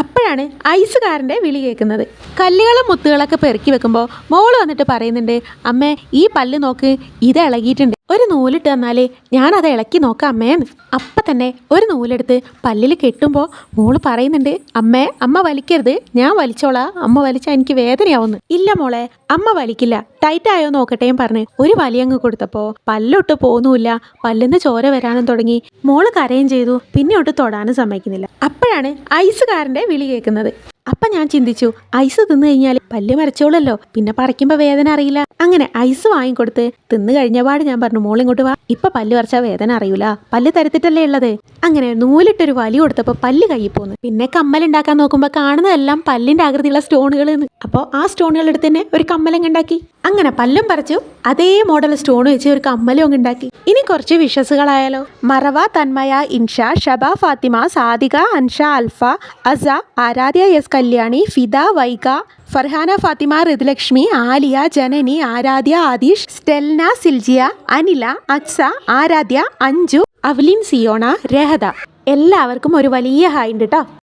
അപ്പോഴാണ് ഐസുകാരൻ്റെ വിളി കേൾക്കുന്നത്. കല്ലുകളും മുത്തുകളൊക്കെ പെറുക്കി വെക്കുമ്പോൾ മോള് വന്നിട്ട് പറയുന്നുണ്ട്, അമ്മേ ഈ പല്ല് നോക്ക്, ഇത് ഇളകിയിട്ടുണ്ട്, ഒരു നൂലിട്ട് തന്നാലേ ഞാനത് ഇളക്കി നോക്കാം അമ്മേന്ന്. അപ്പം തന്നെ ഒരു നൂലെടുത്ത് പല്ലിൽ കെട്ടുമ്പോൾ മോള് പറയുന്നുണ്ട്, അമ്മ വലിക്കരുത്, ഞാൻ വലിച്ചോളാം, അമ്മ വലിച്ചാൽ എനിക്ക് വേദനയാവുന്നു. ഇല്ല മോളെ, അമ്മ വലിക്കില്ല, ടൈറ്റായോ നോക്കട്ടേയും പറഞ്ഞ് ഒരു വലിയങ്ങ് കൊടുത്തപ്പോൾ പല്ലൊട്ട് പോന്നുമില്ല, പല്ലിന്ന് ചോര വരാനും തുടങ്ങി. മോള് കരയും ചെയ്തു, പിന്നെ ഒട്ട് തൊടാനും സമ്മതിക്കുന്നില്ല. അപ്പോഴാണ് ഐസുകാരൻ്റെ വിളി കേൾക്കുന്നത്. അപ്പം ഞാൻ ചിന്തിച്ചു, ഐസ് തിന്നു കഴിഞ്ഞാൽ പല്ല് മരച്ചോളല്ലോ, പിന്നെ പറിക്കുമ്പോൾ വേദന അറിയില്ല. അങ്ങനെ ഐസ് വാങ്ങിക്കൊടുത്ത് തിന്നു കഴിഞ്ഞപാട് ഞാൻ പറഞ്ഞു, മോളിങ്ങോട്ട് വാ, ഇപ്പം പല്ല് പറിച്ചാൽ വേദന അറിയൂല, പല്ല് തരത്തിട്ടല്ലേ ഉള്ളത്. അങ്ങനെ നൂലിട്ടൊരു വലി കൊടുത്തപ്പോൾ പല്ല് കയ്യിൽ പോന്നു. പിന്നെ കമ്മലുണ്ടാക്കാൻ നോക്കുമ്പോൾ കാണുന്നതെല്ലാം പല്ലിൻ്റെ ആകൃതിയുള്ള സ്റ്റോണുകൾ. അപ്പോൾ ആ സ്റ്റോണുകൾ എടുത്ത് തന്നെ ഒരു കമ്മലങ്ങ് ഉണ്ടാക്കി. അങ്ങനെ പല്ലും പറിച്ചു, അതേ മോഡൽ സ്റ്റോൺ വെച്ച് ഒരു കമ്മലും അങ്ങ് ഉണ്ടാക്കി. ഇനി കുറച്ച് വിഷസുകളായാലോ. മറവ, തന്മയ, ഇൻഷ, ഷബ, ഫാത്തിമ, സാദിക, അൻഷ, അൽഫ, അസ, ആരാധ്യ, എസ് കല്യാണി, ഫിദ, വൈക, ഫർഹാന, ഫാത്തിമ, ഋതുലക്ഷ്മി, ആലിയ, ജനനി, ആരാധ്യ, ആദിഷ്, സ്റ്റെൽന, സിൽജിയ, അനില, അക്സ, ആരാധ്യ, അഞ്ജു, അവലിൻ, സിയോണ, രഹദ, എല്ലാവർക്കും ഒരു വലിയ ഹായ് ഉണ്ട് കേട്ടോ.